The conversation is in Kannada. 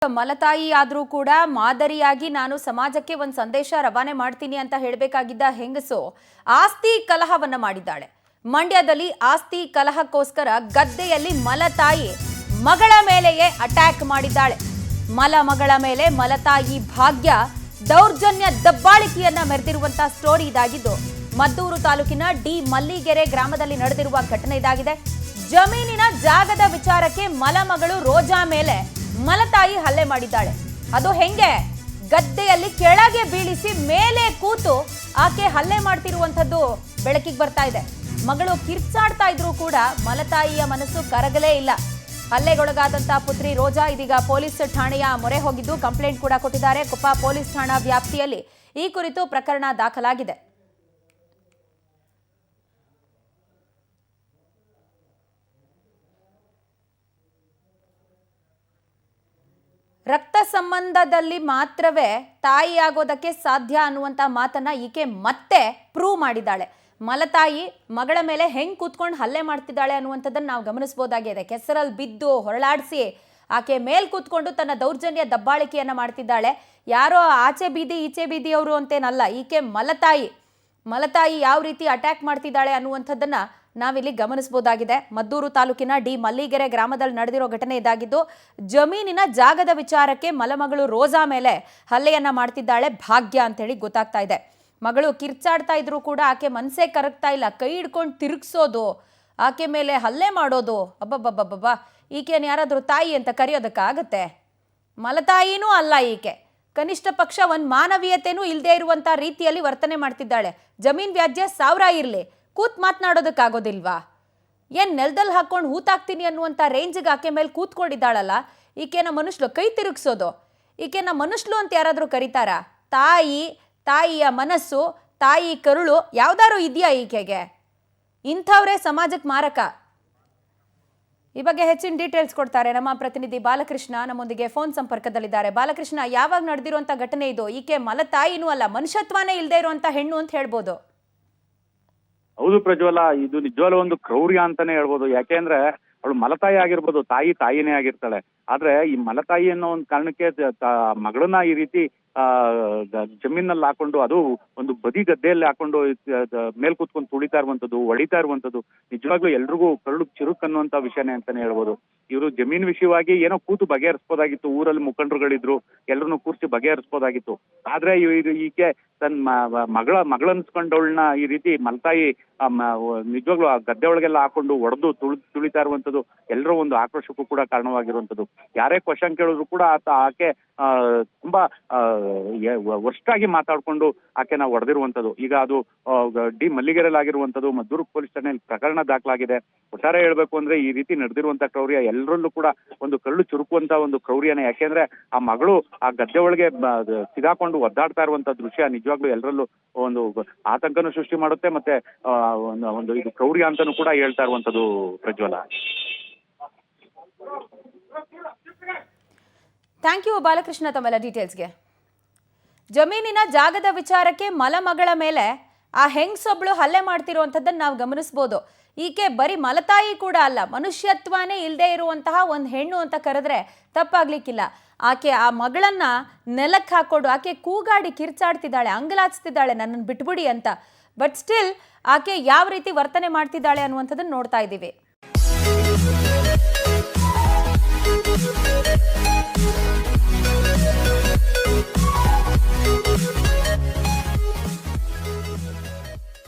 ಮಲತಾಯಿ ಆದ್ರೂ ಕೂಡ ಮಾದರಿಯಾಗಿ ನಾನು ಸಮಾಜಕ್ಕೆ ಒಂದು ಸಂದೇಶ ರವಾನೆ ಮಾಡ್ತೀನಿ ಅಂತ ಹೇಳಬೇಕಾಗಿದ್ದ ಹೆಂಗಸು ಆಸ್ತಿ ಕಲಹವನ್ನ ಮಾಡಿದ್ದಾಳೆ. ಮಂಡ್ಯದಲ್ಲಿ ಆಸ್ತಿ ಕಲಹಕ್ಕೋಸ್ಕರ ಗದ್ದೆಯಲ್ಲಿ ಮಲತಾಯಿ ಮಗಳ ಮೇಲೆಯೇ ಅಟ್ಯಾಕ್ ಮಾಡಿದ್ದಾಳೆ. ಮಗಳ ಮೇಲೆ ಮಲತಾಯಿ ಭಾಗ್ಯ ದೌರ್ಜನ್ಯ ದಬ್ಬಾಳಿಕೆಯನ್ನ ಮೆರೆದಿರುವಂತಹ ಸ್ಟೋರಿ ಇದಾಗಿದ್ದು ಮದ್ದೂರು ತಾಲೂಕಿನ ಡಿ ಮಲ್ಲಿಗೆರೆ ಗ್ರಾಮದಲ್ಲಿ ನಡೆದಿರುವ ಘಟನೆ ಇದಾಗಿದೆ. ಜಮೀನಿನ ಜಾಗದ ವಿಚಾರಕ್ಕೆ ಮಗಳು ರೋಜಾ ಮೇಲೆ ಮಲತಾಯಿ ಹಲ್ಲೆ ಮಾಡಿದ್ದಾಳೆ. ಅದು ಹೆಂಗೆ? ಗದ್ದೆಯಲ್ಲಿ ಕೆಳಗೆ ಬೀಳಿಸಿ ಮೇಲೆ ಕೂತು ಆಕೆ ಹಲ್ಲೆ ಮಾಡ್ತಿರುವಂತದ್ದು ಬೆಳಕಿಗೆ ಬರ್ತಾ ಇದೆ. ಮಗಳು ಕಿರ್ಚಾಡ್ತಾ ಇದ್ರು ಕೂಡ ಮಲತಾಯಿಯ ಮನಸ್ಸು ಕರಗಲೇ ಇಲ್ಲ. ಹಲ್ಲೆಗೊಳಗಾದಂತಹ ಪುತ್ರಿ ರೋಜಾ ಇದೀಗ ಪೊಲೀಸ್ ಠಾಣೆಯ ಮೊರೆ ಹೋಗಿದ್ದು ಕಂಪ್ಲೇಂಟ್ ಕೂಡ ಕೊಟ್ಟಿದ್ದಾರೆ. ಕೊಪ್ಪ ಪೊಲೀಸ್ ಠಾಣಾ ವ್ಯಾಪ್ತಿಯಲ್ಲಿ ಈ ಕುರಿತು ಪ್ರಕರಣ ದಾಖಲಾಗಿದೆ. ರಕ್ತ ಸಂಬಂಧದಲ್ಲಿ ಮಾತ್ರವೇ ತಾಯಿಯಾಗೋದಕ್ಕೆ ಸಾಧ್ಯ ಅನ್ನುವಂಥ ಮಾತನ್ನ ಈಕೆ ಮತ್ತೆ ಪ್ರೂವ್ ಮಾಡಿದ್ದಾಳೆ. ಮಲತಾಯಿ ಮಗಳ ಮೇಲೆ ಹೆಂಗ್ ಕೂತ್ಕೊಂಡು ಹಲ್ಲೆ ಮಾಡ್ತಿದ್ದಾಳೆ ಅನ್ನುವಂಥದ್ದನ್ನು ನಾವು ಗಮನಿಸಬಹುದಾಗಿದೆ. ಕೆಸರಲ್ಲಿ ಬಿದ್ದು ಹೊರಳಾಡಿಸಿ ಆಕೆ ಮೇಲ್ ಕೂತ್ಕೊಂಡು ತನ್ನ ದೌರ್ಜನ್ಯ ದಬ್ಬಾಳಿಕೆಯನ್ನ ಮಾಡ್ತಿದ್ದಾಳೆ. ಯಾರೋ ಆಚೆ ಬೀದಿ ಈಚೆ ಬೀದಿಯವರು ಅಂತೇನಲ್ಲ, ಈಕೆ ಮಲತಾಯಿ ಯಾವ ರೀತಿ ಅಟ್ಯಾಕ್ ಮಾಡ್ತಿದ್ದಾಳೆ ಅನ್ನುವಂಥದ್ದನ್ನ ನಾವಿಲ್ಲಿ ಗಮನಿಸಬಹುದಾಗಿದೆ. ಮದ್ದೂರು ತಾಲೂಕಿನ ಡಿ ಮಲ್ಲಿಗೆರೆ ಗ್ರಾಮದಲ್ಲಿ ನಡೆದಿರೋ ಘಟನೆ ಇದಾಗಿದ್ದು ಜಮೀನಿನ ಜಾಗದ ವಿಚಾರಕ್ಕೆ ಮಗಳು ರೋಜಾ ಮೇಲೆ ಹಲ್ಲೆಯನ್ನ ಮಾಡ್ತಿದ್ದಾಳೆ ಭಾಗ್ಯ ಅಂತ ಹೇಳಿ ಗೊತ್ತಾಗ್ತಾ ಇದೆ. ಮಗಳು ಕಿರ್ಚಾಡ್ತಾ ಇದ್ರು ಕೂಡ ಆಕೆ ಮನಸ್ಸೇ ಕರಗ್ತಾ ಇಲ್ಲ. ಕೈ ಹಿಡ್ಕೊಂಡು ತಿರುಗಿಸೋದು, ಆಕೆ ಮೇಲೆ ಹಲ್ಲೆ ಮಾಡೋದು, ಅಬ್ಬಬ್ಬಬ್ಬಬ್ಬಾ, ಈಕೆಯನ್ನು ಯಾರಾದರೂ ತಾಯಿ ಅಂತ ಕರೆಯೋದಕ್ಕಾಗತ್ತೆ? ಮಲತಾಯಿನೂ ಅಲ್ಲ ಈಕೆ. ಕನಿಷ್ಠ ಪಕ್ಷ ಒಂದು ಮಾನವೀಯತೆನೂ ಇಲ್ಲದೆ ಇರುವಂತ ರೀತಿಯಲ್ಲಿ ವರ್ತನೆ ಮಾಡ್ತಿದ್ದಾಳೆ. ಜಮೀನ್ ವ್ಯಾಜ್ಯ 1000 ಇರಲಿ, ಕೂತ್ ಮಾತನಾಡೋದಕ್ಕಾಗೋದಿಲ್ವಾ? ಏನ್ ನೆಲದಲ್ಲಿ ಹಾಕೊಂಡು ಹೂತಾಕ್ತೀನಿ ಅನ್ನುವಂಥ ರೇಂಜ್ಗೆ ಆಕೆ ಮೇಲೆ ಕೂತ್ಕೊಂಡಿದ್ದಾಳಲ್ಲ, ಈಕೆನ ಮನುಷ್ಯಲು ಕೈ ತಿರುಗಿಸೋದು, ಈಕೆನ ಮನುಷ್ಯಲು ಅಂತ ಯಾರಾದರೂ ಕರೀತಾರಾ? ತಾಯಿಯ ಮನಸ್ಸು, ತಾಯಿ ಕರುಳು ಯಾವ್ದಾರು ಇದೆಯಾ ಈಕೆಗೆ? ಇಂಥವ್ರೇ ಸಮಾಜಕ್ಕೆ ಮಾರಕ. ಈ ಬಗ್ಗೆ ಹೆಚ್ಚಿನ ಡೀಟೇಲ್ಸ್ ಕೊಡ್ತಾರೆ ನಮ್ಮ ಪ್ರತಿನಿಧಿ ಬಾಲಕೃಷ್ಣ, ನಮ್ಮೊಂದಿಗೆ ಫೋನ್ ಸಂಪರ್ಕದಲ್ಲಿದ್ದಾರೆ. ಬಾಲಕೃಷ್ಣ, ಯಾವಾಗ ನಡೆದಿರುವಂತ ಘಟನೆ ಇದು? ಈಕೆ ಮಲತಾಯಿನೂ ಅಲ್ಲ, ಮನುಷ್ಯತ್ವನೇ ಇಲ್ಲದೆ ಇರುವಂತ ಹೆಣ್ಣು ಅಂತ ಹೇಳ್ಬೋದು. ಹೌದು ಪ್ರಜ್ವಲ, ಇದು ನಿಜವಾಗ್ಲೂ ಒಂದು ಕ್ರೌರ್ಯ ಅಂತಾನೆ ಹೇಳ್ಬೋದು. ಯಾಕೆಂದ್ರೆ ಅವಳು ಮಲತಾಯಿ ಆಗಿರ್ಬೋದು, ತಾಯಿನೇ ಆಗಿರ್ತಾಳೆ. ಆದ್ರೆ ಈ ಮಲತಾಯಿ ಅನ್ನೋ ಒಂದು ಕಾರಣಕ್ಕೆ ಮಗಳನ್ನ ಈ ರೀತಿ ಜಮೀನಲ್ಲಿ ಹಾಕೊಂಡು, ಅದು ಒಂದು ಬದಿ ಗದ್ದೆಯಲ್ಲಿ ಹಾಕೊಂಡು ಮೇಲ್ ಕೂತ್ಕೊಂಡು ತುಳಿತಾ ಇರುವಂತದ್ದು, ಹೊಡಿತಾ ಇರುವಂತದ್ದು ನಿಜವಾಗ್ಲೂ ಎಲ್ರಿಗೂ ಕರಳು ಚಿರುಕ್ ಅನ್ನುವಂತ ವಿಷಯನೇ ಅಂತಾನೆ ಹೇಳ್ಬೋದು. ಇವರು ಜಮೀನ್ ವಿಷಯವಾಗಿ ಏನೋ ಕೂತು ಬಗೆಹರಿಸಬಹುದಾಗಿತ್ತು. ಊರಲ್ಲಿ ಮುಖಂಡರುಗಳಿದ್ರು, ಎಲ್ಲರನ್ನು ಕೂರ್ಸಿ ಬಗೆಹರಿಸಬಹುದಾಗಿತ್ತು. ಆದ್ರೆ ಈಕೆ ತನ್ನ ಮಗಳನ್ಸ್ಕೊಂಡವಳನ್ನ ಈ ರೀತಿ ಮಲತಾಯಿ ನಿಜವಾಗ್ಲೂ ಆ ಗದ್ದೆ ಒಳಗೆಲ್ಲ ಹಾಕೊಂಡು ಹೊಡೆದು ತುಳಿತಾ ಇರುವಂತದ್ದು ಎಲ್ಲರೂ ಒಂದು ಆಕ್ರೋಶಕ್ಕೂ ಕೂಡ ಕಾರಣವಾಗಿರುವಂತದ್ದು. ಯಾರೇ ಕ್ವಶನ್ ಕೇಳಿದ್ರು ಕೂಡ ಆಕೆ ತುಂಬಾ ವರ್ಷಾಗಿ ಮಾತಾಡ್ಕೊಂಡು ಆಕೆನ ಹೊಡೆದಿರುವಂತದ್ದು. ಈಗ ಅದು ಡಿ ಮಲ್ಲಿಗೆರೆಯಲ್ಲಿ ಆಗಿರುವಂತದ್ದು, ಮದ್ದೂರು ಪೊಲೀಸ್ ಠಾಣೆಯಲ್ಲಿ ಪ್ರಕರಣ ದಾಖಲಾಗಿದೆ. ಒಟ್ಟಾರೆ ಹೇಳ್ಬೇಕು ಅಂದ್ರೆ ಈ ರೀತಿ ನಡೆದಿರುವಂತ ಕ್ರೌರ್ಯ ಎಲ್ಲರಲ್ಲೂ ಕೂಡ ಒಂದು ಕರಳು ಚುರುಕುವಂತ ಒಂದು ಕ್ರೌರ್ಯನೇ. ಯಾಕೆಂದ್ರೆ ಆ ಮಗಳು ಆ ಗದ್ದೆ ಒಳಗೆ ಸಿಗಾಕೊಂಡು ಒದ್ದಾಡ್ತಾ ಇರುವಂತ ದೃಶ್ಯ ನಿಜವಾಗ್ಲೂ ಎಲ್ಲರಲ್ಲೂ ಒಂದು ಆತಂಕನೂ ಸೃಷ್ಟಿ ಮಾಡುತ್ತೆ, ಮತ್ತೆ ಒಂದು ಇದು ಕ್ರೌರ್ಯ ಅಂತಾನೂ ಕೂಡ ಹೇಳ್ತಾ ಇರುವಂತದ್ದು ಪ್ರಜ್ವಲ. ಥ್ಯಾಂಕ್ ಯು ಬಾಲಕೃಷ್ಣ ತಮ್ಮೆಲ್ಲ ಡೀಟೇಲ್ಸ್ಗೆ. ಜಮೀನಿನ ಜಾಗದ ವಿಚಾರಕ್ಕೆ ಮಗಳ ಮೇಲೆ ಆ ಹೆಂಗ್ಸೊಬ್ಳು ಹಲ್ಲೆ ಮಾಡ್ತಿರುವಂಥದ್ದನ್ನು ನಾವು ಗಮನಿಸ್ಬೋದು. ಈಕೆ ಬರೀ ಮಲತಾಯಿ ಕೂಡ ಅಲ್ಲ, ಮನುಷ್ಯತ್ವನೇ ಇಲ್ಲದೆ ಇರುವಂತಹ ಒಂದು ಹೆಣ್ಣು ಅಂತ ಕರೆದ್ರೆ ತಪ್ಪಾಗ್ಲಿಕ್ಕಿಲ್ಲ. ಆಕೆ ಆ ಮಗಳನ್ನ ನೆಲಕ್ಕೆ ಹಾಕೊಂಡು ಆಕೆ ಕೂಗಾಡಿ ಕಿರ್ಚಾಡ್ತಿದ್ದಾಳೆ, ಅಂಗಲಾಚ್ತಿದ್ದಾಳೆ ನನ್ನನ್ನು ಬಿಟ್ಬಿಡಿ ಅಂತ. ಬಟ್ ಸ್ಟಿಲ್ ಆಕೆ ಯಾವ ರೀತಿ ವರ್ತನೆ ಮಾಡ್ತಿದ್ದಾಳೆ ಅನ್ನುವಂಥದ್ದನ್ನು ನೋಡ್ತಾ ಇದ್ದೀವಿ.